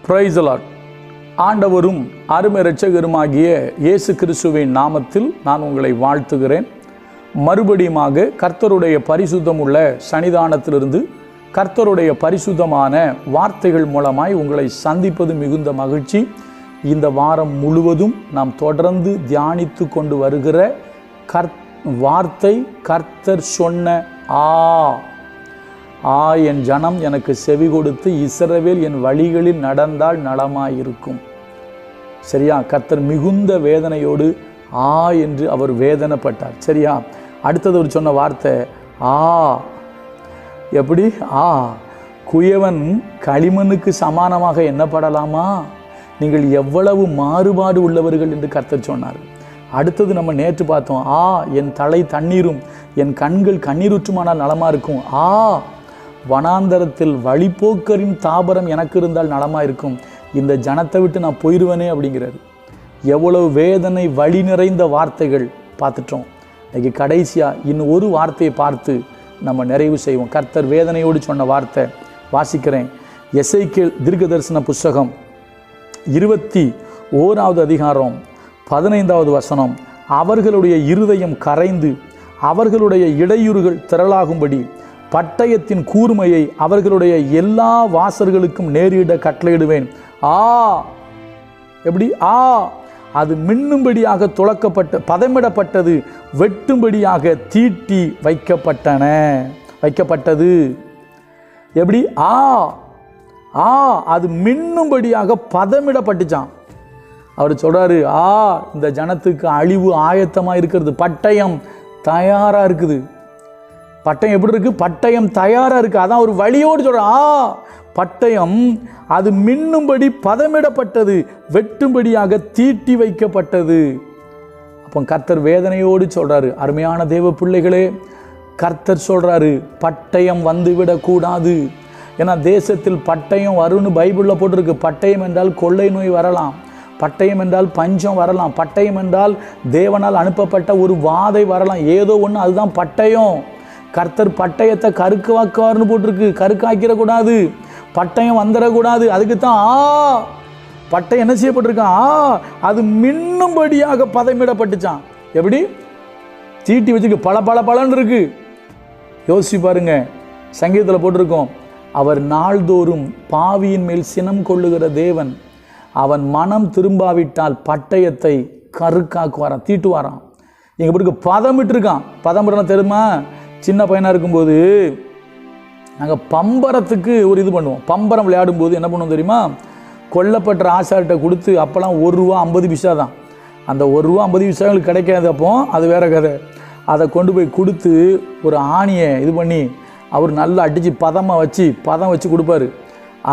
Praise the Lord. ஆண்டவரும் அருமை இரட்சகருமாகிய இயேசு கிறிஸ்துவின் நாமத்தில் நான் உங்களை வாழ்த்துகிறேன். மறுபடியுமாக கர்த்தருடைய பரிசுத்தம் உள்ள சன்னிதானத்திலிருந்து கர்த்தருடைய பரிசுத்தமான வார்த்தைகள் மூலமாய் உங்களை சந்திப்பது மிகுந்த மகிழ்ச்சி. இந்த வாரம் முழுவதும் நாம் தொடர்ந்து தியானித்து கொண்டு வருகிற வார்த்தை கர்த்தர் சொன்ன என் ஜனம் எனக்கு செவி கொடுத்து இஸ்ரவேல் என் வழிகளில் நடந்தால் நலமாயிருக்கும். சரியா? கர்த்தர் மிகுந்த வேதனையோடு என்று அவர் வேதனைப்பட்டார். சரியா? அடுத்தது ஒரு சொன்ன வார்த்தை எப்படி? குயவன் களிமண்ணுக்கு சமானமாக எண்ணப்படலாமா? நீங்கள் எவ்வளவு மாறுபாடு உள்ளவர்கள் என்று கர்த்தர் சொன்னார். அடுத்தது நம்ம நேற்று பார்த்தோம், என் தலை தண்ணீரும் என் கண்கள் கண்ணீருற்றுமானால் நலமா இருக்கும். வனாந்தரத்தில் வழிபோக்கரின் தாபரம் எனக்கு இருந்தால் நலமா இருக்கும். இந்த ஜனத்தை விட்டு நான் போயிடுவேனே அப்படிங்கிறாரு. எவ்வளவு வேதனை வழி நிறைந்த வார்த்தைகள் பார்த்துட்டோம். இன்னைக்கு கடைசியாக இன்னும் ஒரு வார்த்தையை பார்த்து நம்ம நிறைவு செய்வோம். கர்த்தர் வேதனையோடு சொன்ன வார்த்தை வாசிக்கிறேன். எசேக்கியேல் தீர்க்கதரிசன புஸ்தகம் 21வது அதிகாரம் 15வது வசனம். அவர்களுடைய இருதயம் கரைந்து அவர்களுடைய இடையூறுகள் திரளாகும்படி பட்டயத்தின் கூர்மையை அவர்களுடைய எல்லா வாசல்களுக்கும் நேரிட கட்டளையிடுவேன். எப்படி? அது மின்னும்படியாக துளக்கப்பட்ட பதமிடப்பட்டது, வெட்டும்படியாக தீட்டி வைக்கப்பட்டது. எப்படி? அது மின்னும்படியாக பதமிடப்பட்டுச்சான். அவர் சொல்றாரு, இந்த ஜனத்துக்கு அழிவு ஆயத்தமாக இருக்கிறது. பட்டயம் தயாராக இருக்குது. பட்டயம் எப்படி இருக்கு? பட்டயம் தயாராக இருக்கு. அதான் ஒரு வழியோடு சொல்ற, பட்டயம் அது மின்னும்படி பதமிடப்பட்டது, வெட்டும்படியாக தீட்டி வைக்கப்பட்டது. அப்போ கர்த்தர் வேதனையோடு சொல்றாரு. அருமையான தேவ பிள்ளைகளே, கர்த்தர் சொல்றாரு, பட்டயம் வந்துவிடக்கூடாது. ஏன்னா தேசத்தில் பட்டயம் வரும்னு பைபிளில் போட்டிருக்கு. பட்டயம் என்றால் கொள்ளை நோய் வரலாம், பட்டயம் என்றால் பஞ்சம் வரலாம், பட்டயம் என்றால் தேவனால் அனுப்பப்பட்ட ஒரு வாதை வரலாம், ஏதோ ஒன்று. அதுதான் பட்டயம். கர்த்தர் பட்டயத்தை கருக்காக்குவார்னு போட்டிருக்கு. கருக்காக்கிடக்கூடாது, பட்டயம் வந்துடக்கூடாது. அதுக்கு தான் பட்டயம் என்ன செய்யப்பட்டிருக்கான்? அது மின்னும்படியாக பதமிடப்பட்டுச்சான். எப்படி? தீட்டி வச்சுருக்கு, பல இருக்கு. யோசிச்சு பாருங்க. சங்கீதத்தில் போட்டிருக்கோம், அவர் நாள்தோறும் பாவியின் மேல் சினம் கொள்ளுகிற தேவன். அவன் மனம் திரும்பாவிட்டால் பட்டயத்தை கருக்காக்குவாரான், தீட்டுவாரான். இங்கே பிறகு பதமிட்டு இருக்கான். பதமிடணும் தெரியுமா? சின்ன பையனாக இருக்கும்போது நாங்கள் பம்பரத்துக்கு ஒரு இது பண்ணுவோம். பம்பரம் விளையாடும்போது என்ன பண்ணுவோம் தெரியுமா? கொல்லப்பட்ட ஆசார்கிட்ட கொடுத்து, அப்போல்லாம் ₹1.50 தான். அந்த ₹1.50 எங்களுக்கு கிடைக்காது. அப்போ அது வேற கதை. அதை கொண்டு போய் கொடுத்து ஒரு ஆணியை இது பண்ணி அவர் நல்லா அடித்து பதம் வச்சு கொடுப்பாரு.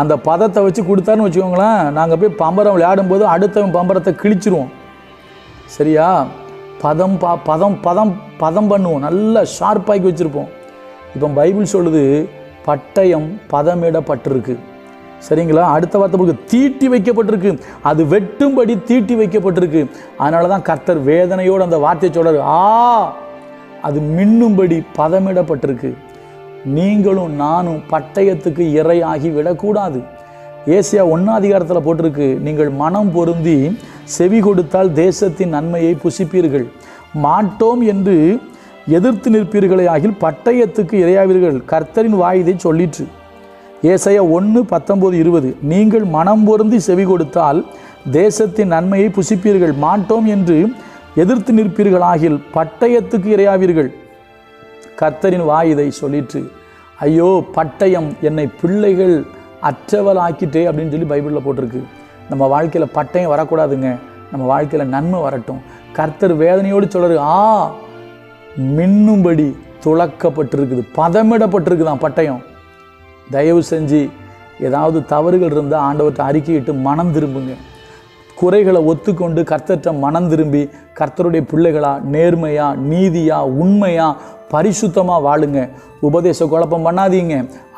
அந்த பதத்தை வச்சு கொடுத்தாருன்னு வச்சுக்கோங்களேன், நாங்கள் போய் பம்பரம் விளையாடும்போது அடுத்தவன் பம்பரத்தை கிழிச்சிருவோம். சரியா? பதம் பண்ணுவோம், நல்லா ஷார்ப்பாக்கி வச்சுருப்போம். இப்போ பைபிள் சொல்லுது, பட்டயம் பதமிடப்பட்டிருக்கு. சரிங்களா? அடுத்த வார்த்தை தீட்டி வைக்கப்பட்டிருக்கு. அது வெட்டும்படி தீட்டி வைக்கப்பட்டிருக்கு. அதனால தான் கர்த்தர் வேதனையோடு அந்த வார்த்தையை சொல்றாரு, அது மின்னும்படி பதமிடப்பட்டிருக்கு. நீங்களும் நானும் பட்டயத்துக்கு இரையாகி விடக்கூடாது. ஏசியா 1 அதிகாரத்தில் போட்டிருக்கு, நீங்கள் மனம் பொருந்தி செவி கொடுத்தால் தேசத்தின் நன்மையை புசிப்பீர்கள், மாட்டோம் என்று எதிர்த்து நிற்பீர்களே ஆகில் பட்டயத்துக்கு இரையாவீர்கள். கர்த்தரின் வாய் இதை சொல்லிற்று. ஏசாயா 1:19-20. நீங்கள் மனம் பொருந்தி செவி கொடுத்தால் தேசத்தின் நன்மையை புசிப்பீர்கள், மாட்டோம் என்று எதிர்த்து நிற்பீர்கள் ஆகில் பட்டயத்துக்கு இரையாவீர்கள். கர்த்தரின் வாய் இதை சொல்லிற்று. ஐயோ, பட்டயம் என்னை பிள்ளைகள் அற்றவள் ஆக்கிட்டே அப்படின்னு சொல்லி பைபிளில் போட்டிருக்கு. நம்ம வாழ்க்கையில் பட்டயம் வரக்கூடாதுங்க. நம்ம வாழ்க்கையில் நன்மை வரட்டும். கர்த்தர் வேதனையோடு சொல்றாரு, மின்னும்படி துளக்கப்பட்டிருக்குது, பதமிடப்பட்டிருக்குதான் பட்டயம். தயவு செஞ்சு ஏதாவது தவறுகள் இருந்தால் ஆண்டவர்கிட்ட அறிக்கையிட்டு மனம் திரும்புங்க. குறைகளை ஒத்துக்கொண்டு கர்த்தர்கிட்ட மனம் திரும்பி கர்த்தருடைய பிள்ளைகளா, நேர்மையா, நீதியா, உண்மையா, பரிசுத்தமாக வாழுங்க. உபதேச குழப்பம் பண்ணாதீங்க,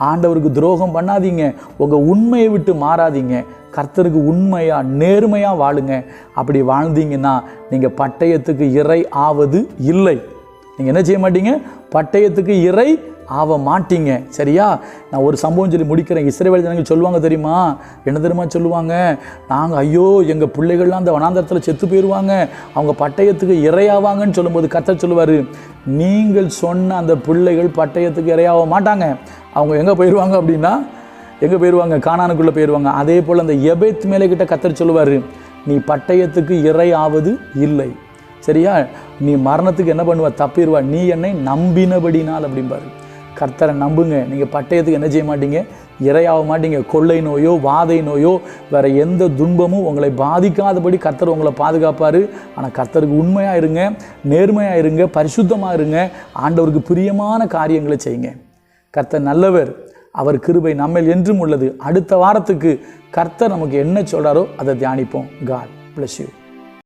ஆண்டவருக்கு துரோகம் பண்ணாதீங்க, உங்கள் உண்மையை விட்டு மாறாதீங்க. கர்த்தருக்கு உண்மையாக நேர்மையாக வாழுங்க. அப்படி வாழ்ந்தீங்கன்னா நீங்கள் பட்டயத்துக்கு இரை ஆவது இல்லை. நீங்கள் என்ன செய்ய மாட்டீங்க? பட்டயத்துக்கு இரை ஆக மாட்டீங்க. சரியா? நான் ஒரு சம்பவம் சொல்லி முடிக்கிறேன். இஸ்ரவேல் ஜனங்கள் சொல்லுவாங்க தெரியுமா? என்ன தெரியுமா சொல்லுவாங்க? நாங்கள் ஐயோ எங்கள் பிள்ளைகள்லாம் அந்த வனாந்தரத்தில் செத்து போயிடுவாங்க, அவங்க பட்டயத்துக்கு இரையாவாங்கன்னு சொல்லும்போது கர்த்தர் சொல்லுவார், நீங்கள் சொன்ன அந்த பிள்ளைகள் பட்டயத்துக்கு இரையாக மாட்டாங்க. அவங்க எங்கே போயிடுவாங்க அப்படின்னா, எங்கே போயிடுவாங்க? கானானுக்குள்ளே போயிடுவாங்க. அதே போல் அந்த எபேத் மேலே கிட்ட கர்த்தர் சொல்லுவார், நீ பட்டயத்துக்கு இரை ஆவது இல்லை. சரியா? நீ மரணத்துக்கு என்ன பண்ணுவ? தப்பிடுவா, நீ என்னை நம்பினபடினால் அப்படிம்பாரு. கர்த்தரை நம்புங்க, நீங்கள் பட்டயத்துக்கு என்ன செய்ய மாட்டீங்க? இரையாக மாட்டீங்க. கொள்ளை நோயோ வாதை நோயோ வேறு எந்த துன்பமும் உங்களை பாதிக்காதபடி கர்த்தர் உங்களை பாதுகாப்பார். ஆனால் கர்த்தருக்கு உண்மையாக இருங்க, நேர்மையாக இருங்க, பரிசுத்தமாக இருங்க, ஆண்டவருக்கு பிரியமான காரியங்களை செய்யுங்க. கர்த்தர் நல்லவர், அவர் கிருபை நம்மில் என்றும் உள்ளது. அடுத்த வாரத்துக்கு கர்த்தர் நமக்கு என்ன சொல்கிறாரோ அதை தியானிப்போம். God bless you.